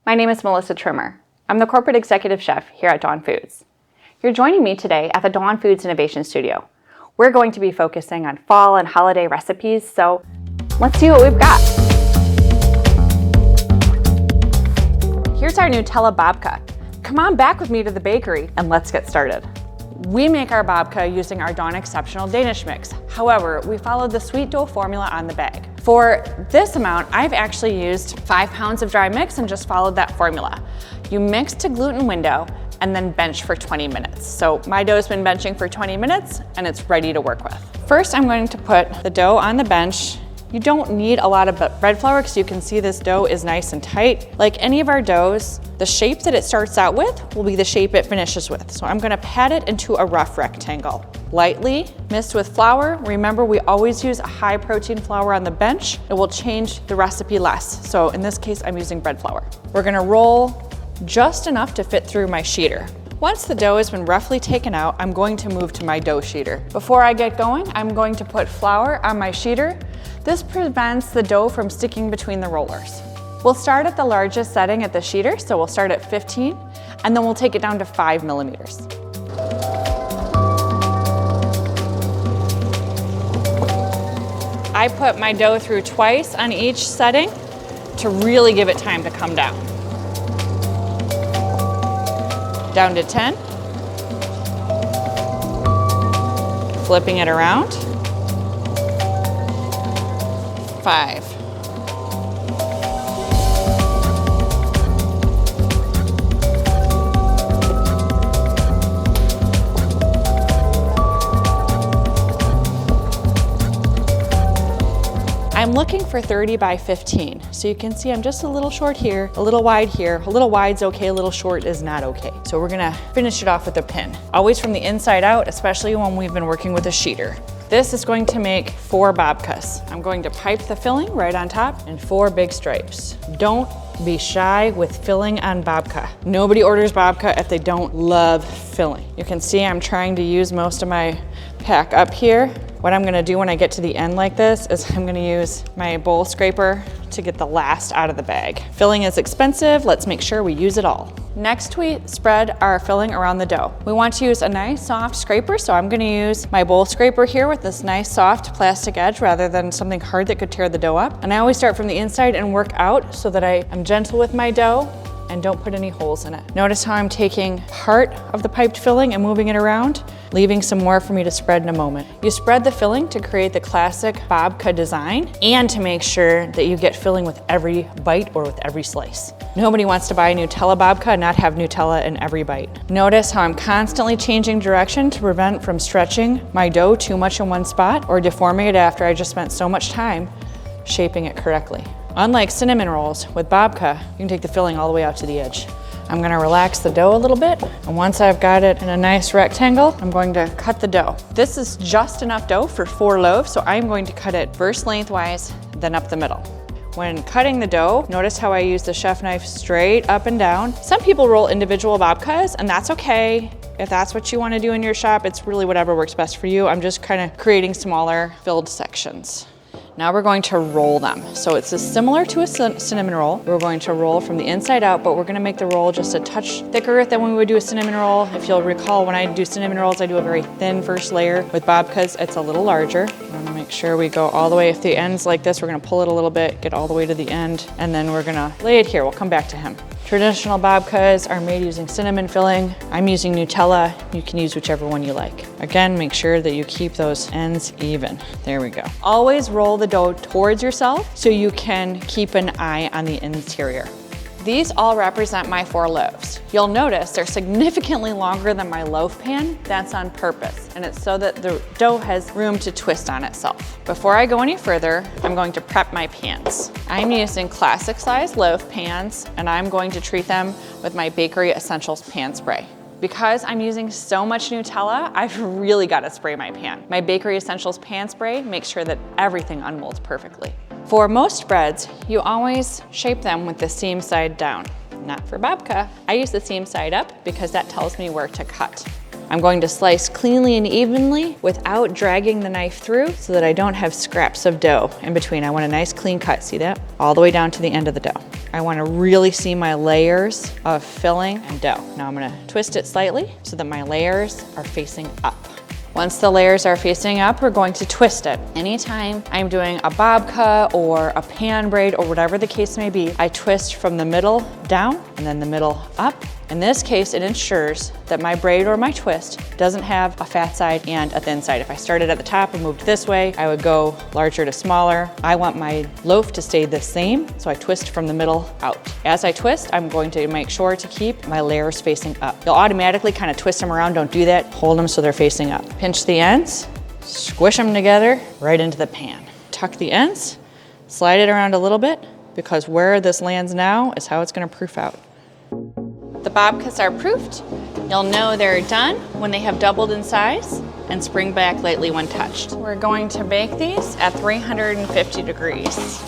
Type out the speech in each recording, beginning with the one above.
My name is Melissa Trimmer. I'm the Corporate Executive Chef here at Dawn Foods. You're joining me today at the Dawn Foods Innovation Studio. We're going to be focusing on fall and holiday recipes, so let's see what we've got. Here's our NUTELLA Babka. Come on back with me to the bakery and let's get started. We make our babka using our Dawn Exceptional Danish mix. However, we followed the sweet dough formula on the bag. For this amount, I've actually used 5 pounds of dry mix and just followed that formula. You mix to gluten window and then bench for 20 minutes. So my dough's been benching for 20 minutes and it's ready to work with. First, I'm going to put the dough on the bench. You don't need a lot of bread flour because you can see this dough is nice and tight. Like any of our doughs, the shape that it starts out with will be the shape it finishes with. So I'm gonna pat it into a rough rectangle. Lightly mixed with flour. Remember, we always use a high protein flour on the bench. It will change the recipe less. So in this case, I'm using bread flour. We're gonna roll just enough to fit through my sheeter. Once the dough has been roughly taken out, I'm going to move to my dough sheeter. Before I get going, I'm going to put flour on my sheeter. This prevents the dough from sticking between the rollers. We'll start at the largest setting at the sheeter, so we'll start at 15, and then we'll take it down to 5 millimeters. I put my dough through twice on each setting to really give it time to come down. Down to 10. Flipping it around. 5. I'm looking for 30 by 15. So you can see I'm just a little short here, a little wide here. A little wide's okay, a little short is not okay. So we're gonna finish it off with a pin. Always from the inside out, especially when we've been working with a sheeter. This is going to make 4 babkas. I'm going to pipe the filling right on top and 4 big stripes. Don't be shy with filling on babka. Nobody orders babka if they don't love filling. You can see I'm trying to use most of my pack up here. What I'm gonna do when I get to the end like this is I'm gonna use my bowl scraper to get the last out of the bag. Filling is expensive, let's make sure we use it all. Next, we spread our filling around the dough. We want to use a nice soft scraper, so I'm gonna use my bowl scraper here with this nice soft plastic edge rather than something hard that could tear the dough up. And I always start from the inside and work out so that I am gentle with my dough and don't put any holes in it. Notice how I'm taking part of the piped filling and moving it around, leaving some more for me to spread in a moment. You spread the filling to create the classic babka design and to make sure that you get filling with every bite or with every slice. Nobody wants to buy a NUTELLA babka and not have Nutella in every bite. Notice how I'm constantly changing direction to prevent from stretching my dough too much in one spot or deforming it after I just spent so much time shaping it correctly. Unlike cinnamon rolls, with babka, you can take the filling all the way out to the edge. I'm gonna relax the dough a little bit, and once I've got it in a nice rectangle, I'm going to cut the dough. This is just enough dough for 4 loaves, so I'm going to cut it first lengthwise, then up the middle. When cutting the dough, notice how I use the chef knife straight up and down. Some people roll individual babkas, and that's okay. If that's what you wanna do in your shop, it's really whatever works best for you. I'm just kinda creating smaller filled sections. Now we're going to roll them. So it's similar to a cinnamon roll. We're going to roll from the inside out, but we're gonna make the roll just a touch thicker than we would do a cinnamon roll. If you'll recall, when I do cinnamon rolls, I do a very thin first layer. With babkas, it's a little larger. I'm gonna make sure we go all the way. If the end's like this, we're gonna pull it a little bit, get all the way to the end, and then we're gonna lay it here. We'll come back to him. Traditional babkas are made using cinnamon filling. I'm using Nutella. You can use whichever one you like. Again, make sure that you keep those ends even. There we go. Always roll the dough towards yourself so you can keep an eye on the interior. These all represent my 4 loaves. You'll notice they're significantly longer than my loaf pan. That's on purpose, and it's so that the dough has room to twist on itself. Before I go any further, I'm going to prep my pans. I'm using classic size loaf pans, and I'm going to treat them with my Bakery Essentials pan spray. Because I'm using so much Nutella, I've really got to spray my pan. My Bakery Essentials pan spray makes sure that everything unmolds perfectly. For most breads, you always shape them with the seam side down. Not for babka. I use the seam side up because that tells me where to cut. I'm going to slice cleanly and evenly without dragging the knife through so that I don't have scraps of dough in between. I want a nice clean cut, see that? All the way down to the end of the dough. I want to really see my layers of filling and dough. Now I'm gonna twist it slightly so that my layers are facing up. Once the layers are facing up, we're going to twist it. Anytime I'm doing a babka or a pan braid or whatever the case may be, I twist from the middle down and then the middle up. In this case, it ensures that my braid or my twist doesn't have a fat side and a thin side. If I started at the top and moved this way, I would go larger to smaller. I want my loaf to stay the same, so I twist from the middle out. As I twist, I'm going to make sure to keep my layers facing up. You'll automatically kind of twist them around, don't do that. Hold them so they're facing up. Pinch the ends, squish them together right into the pan. Tuck the ends, slide it around a little bit, because where this lands now is how it's gonna proof out. The babkas are proofed. You'll know they're done when they have doubled in size and spring back lightly when touched. We're going to bake these at 350 degrees.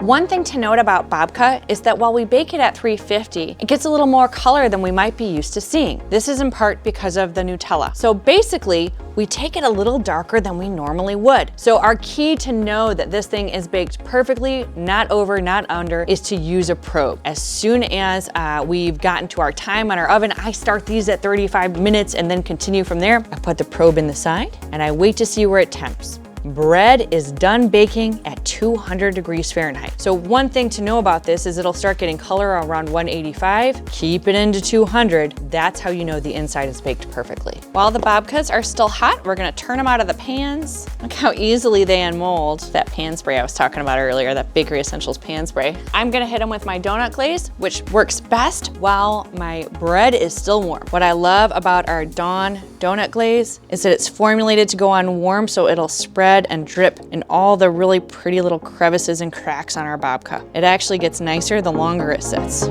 One thing to note about babka is that while we bake it at 350, it gets a little more color than we might be used to seeing. This is in part because of the Nutella. So basically, we take it a little darker than we normally would. So our key to know that this thing is baked perfectly, not over, not under, is to use a probe. As soon as we've gotten to our time on our oven, I start these at 35 minutes and then continue from there. I put the probe in the side and I wait to see where it temps. Bread is done baking at 200 degrees Fahrenheit. So one thing to know about this is it'll start getting color around 185. Keep it into 200. That's how you know the inside is baked perfectly. While the babkas are still hot, we're gonna turn them out of the pans. Look how easily they unmold. That pan spray I was talking about earlier, that Bakery Essentials pan spray. I'm gonna hit them with my donut glaze, which works best while my bread is still warm. What I love about our Dawn donut glaze is that it's formulated to go on warm, so it'll spread and drip in all the really pretty little crevices and cracks on our babka. It actually gets nicer the longer it sits.